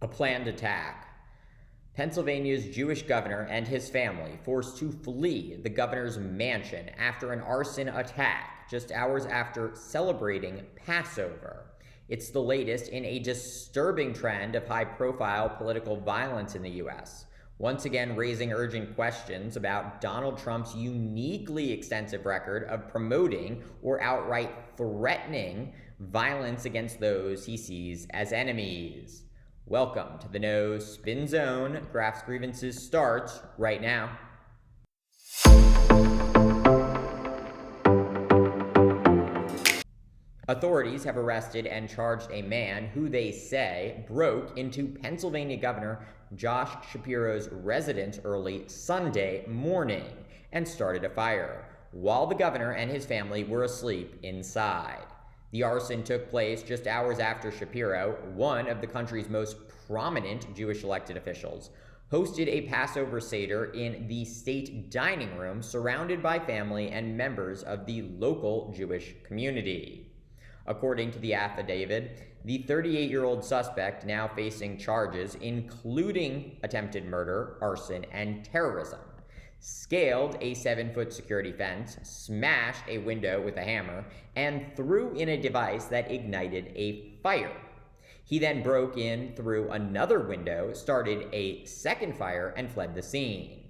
A planned attack. Pennsylvania's Jewish governor and his family forced to flee the governor's mansion after an arson attack just hours after celebrating Passover. It's the latest in a disturbing trend of high-profile political violence in the U.S., once again raising urgent questions about Donald Trump's uniquely extensive record of promoting or outright threatening violence against those he sees as enemies. Welcome to the No Spin Zone. Graph's Grievances starts right now. Authorities have arrested and charged a man who they say broke into Pennsylvania Governor Josh Shapiro's residence early Sunday morning and started a fire while the governor and his family were asleep inside. The arson took place just hours after Shapiro, one of the country's most prominent Jewish elected officials, hosted a Passover Seder in the state dining room surrounded by family and members of the local Jewish community. According to the affidavit, the 38-year-old suspect, now facing charges including attempted murder, arson, and terrorism, scaled a 7-foot security fence, smashed a window with a hammer, and threw in a device that ignited a fire. He then broke in through another window, started a second fire, and fled the scene.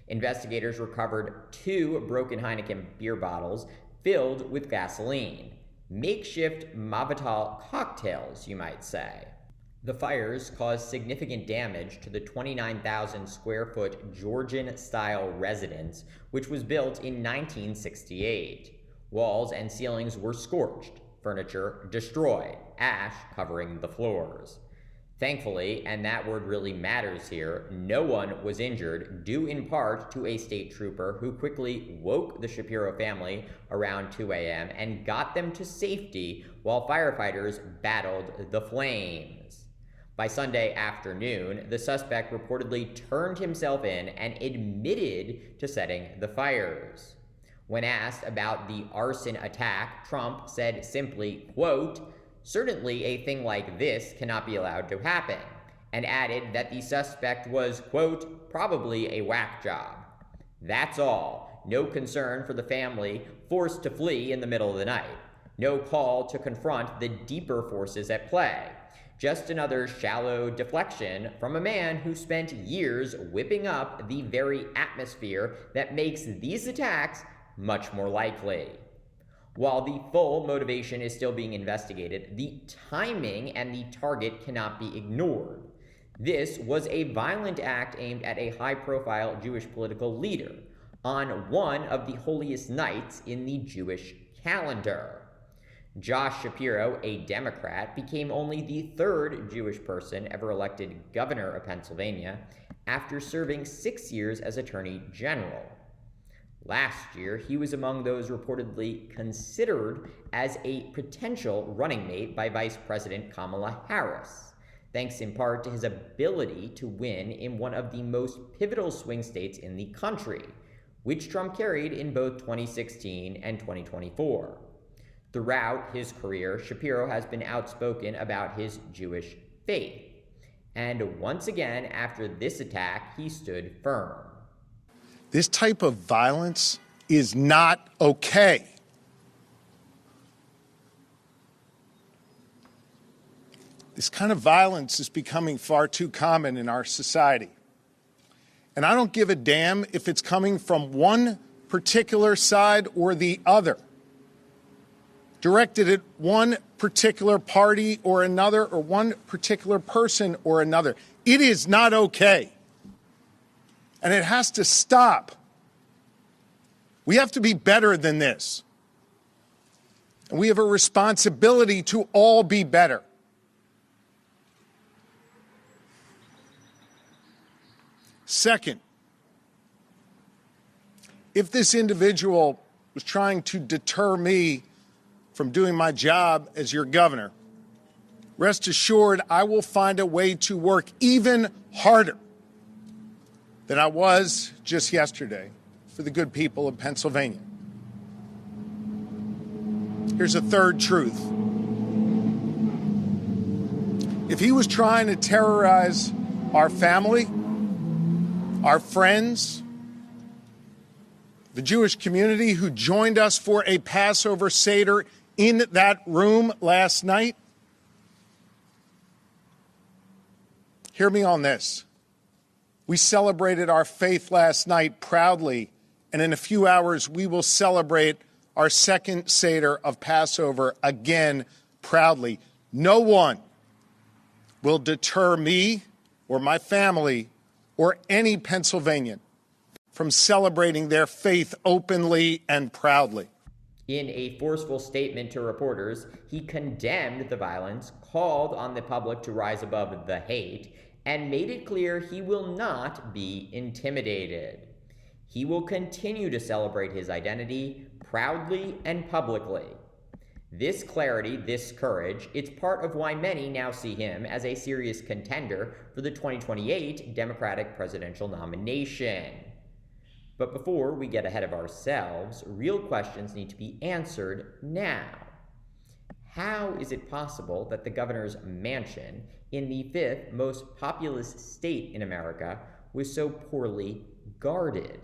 Investigators recovered 2 broken Heineken beer bottles filled with gasoline. Makeshift Mavital cocktails, you might say. The fires caused significant damage to the 29,000 square foot Georgian-style residence, which was built in 1968. Walls and ceilings were scorched, furniture destroyed, ash covering the floors. Thankfully, and that word really matters here, no one was injured, due in part to a state trooper who quickly woke the Shapiro family around 2 a.m. and got them to safety while firefighters battled the flames. By Sunday afternoon, the suspect reportedly turned himself in and admitted to setting the fires. When asked about the arson attack, Trump said simply, quote, "Certainly a thing like this cannot be allowed to happen," and added that the suspect was, quote, "probably a whack job." That's all. No concern for the family forced to flee in the middle of the night. No call to confront the deeper forces at play. Just another shallow deflection from a man who spent years whipping up the very atmosphere that makes these attacks much more likely. While the full motivation is still being investigated, the timing and the target cannot be ignored. This was a violent act aimed at a high-profile Jewish political leader on one of the holiest nights in the Jewish calendar. Josh Shapiro, a Democrat, became only the 3rd Jewish person ever elected governor of Pennsylvania after serving 6 years as Attorney General. Last year, he was among those reportedly considered as a potential running mate by Vice President Kamala Harris, thanks in part to his ability to win in one of the most pivotal swing states in the country, which Trump carried in both 2016 and 2024. Throughout his career, Shapiro has been outspoken about his Jewish faith. And once again, after this attack, he stood firm. This type of violence is not okay. This kind of violence is becoming far too common in our society. And I don't give a damn if it's coming from one particular side or the other, directed at one particular party or another, or one particular person or another. It is not okay. And it has to stop. We have to be better than this. And we have a responsibility to all be better. Second, if this individual was trying to deter me from doing my job as your governor, rest assured I will find a way to work even harder than I was just yesterday for the good people of Pennsylvania. Here's a third truth. If he was trying to terrorize our family, our friends, the Jewish community who joined us for a Passover Seder in that room last night, hear me on this. We celebrated our faith last night proudly, and in a few hours we will celebrate our second Seder of Passover again proudly. No one will deter me or my family or any Pennsylvanian from celebrating their faith openly and proudly. In a forceful statement to reporters, he condemned the violence, called on the public to rise above the hate, and made it clear he will not be intimidated. He will continue to celebrate his identity proudly and publicly. This clarity, this courage, it's part of why many now see him as a serious contender for the 2028 Democratic presidential nomination. But before we get ahead of ourselves, real questions need to be answered now. How is it possible that the governor's mansion in the fifth most populous state in America was so poorly guarded?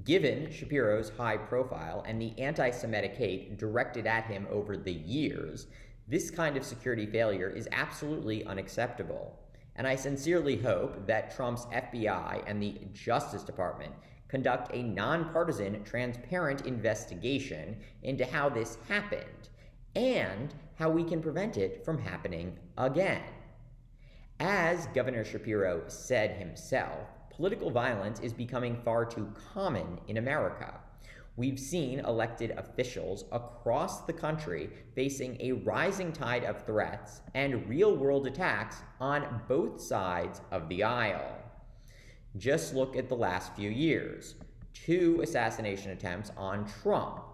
Given Shapiro's high profile and the anti-Semitic hate directed at him over the years, this kind of security failure is absolutely unacceptable. And I sincerely hope that Trump's FBI and the Justice Department conduct a nonpartisan, transparent investigation into how this happened and how we can prevent it from happening again. As Governor Shapiro said himself, political violence is becoming far too common in America. We've seen elected officials across the country facing a rising tide of threats and real-world attacks on both sides of the aisle. Just look at the last few years. 2 assassination attempts on Trump,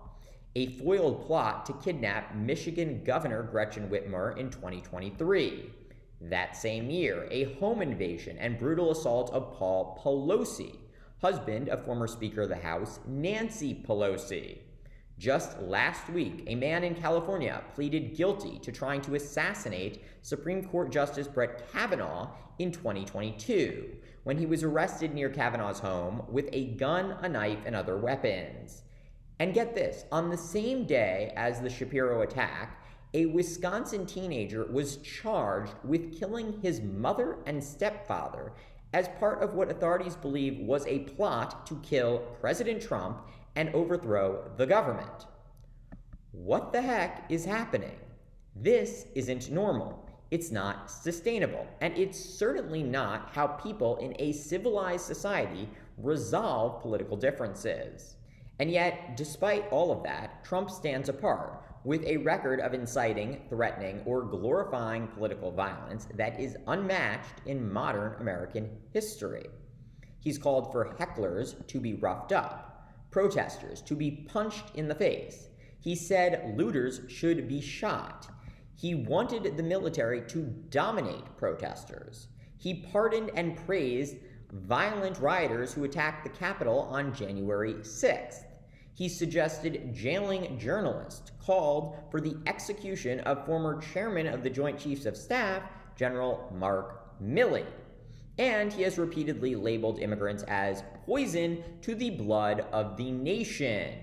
a foiled plot to kidnap Michigan Governor Gretchen Whitmer in 2023. That same year, a home invasion and brutal assault of Paul Pelosi, husband of former Speaker of the House Nancy Pelosi. Just last week, a man in California pleaded guilty to trying to assassinate Supreme Court Justice Brett Kavanaugh in 2022, when he was arrested near Kavanaugh's home with a gun, a knife, and other weapons. And get this, on the same day as the Shapiro attack, a Wisconsin teenager was charged with killing his mother and stepfather as part of what authorities believe was a plot to kill President Trump and overthrow the government. What the heck is happening? This isn't normal. It's not sustainable, and it's certainly not how people in a civilized society resolve political differences. And yet, despite all of that, Trump stands apart, with a record of inciting, threatening, or glorifying political violence that is unmatched in modern American history. He's called for hecklers to be roughed up, protesters to be punched in the face. He said looters should be shot. He wanted the military to dominate protesters. He pardoned and praised violent rioters who attacked the Capitol on January 6th. He suggested jailing journalists, called for the execution of former chairman of the Joint Chiefs of Staff, General Mark Milley. And he has repeatedly labeled immigrants as poison to the blood of the nation.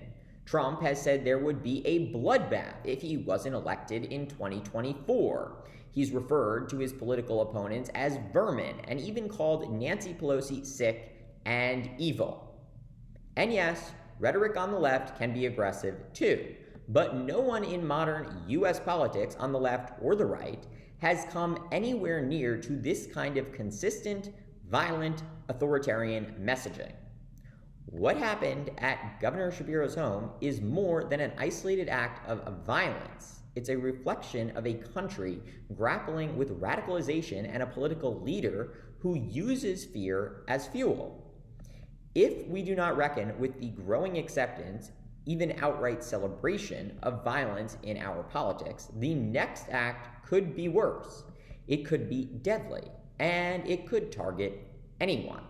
Trump has said there would be a bloodbath if he wasn't elected in 2024. He's referred to his political opponents as vermin and even called Nancy Pelosi sick and evil. And yes, rhetoric on the left can be aggressive too, but no one in modern U.S. politics on the left or the right has come anywhere near to this kind of consistent, violent, authoritarian messaging. What happened at Governor Shapiro's home is more than an isolated act of violence. It's a reflection of a country grappling with radicalization and a political leader who uses fear as fuel. If we do not reckon with the growing acceptance, even outright celebration of violence in our politics, the next act could be worse. It could be deadly, and it could target anyone.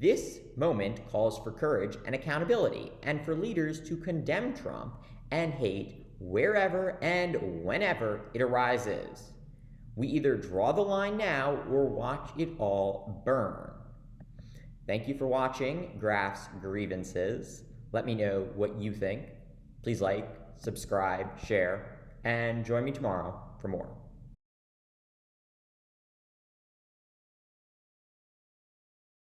This moment calls for courage and accountability, and for leaders to condemn Trump and hate wherever and whenever it arises. We either draw the line now or watch it all burn. Thank you for watching Graph's Grievances. Let me know what you think. Please like, subscribe, share, and join me tomorrow for more.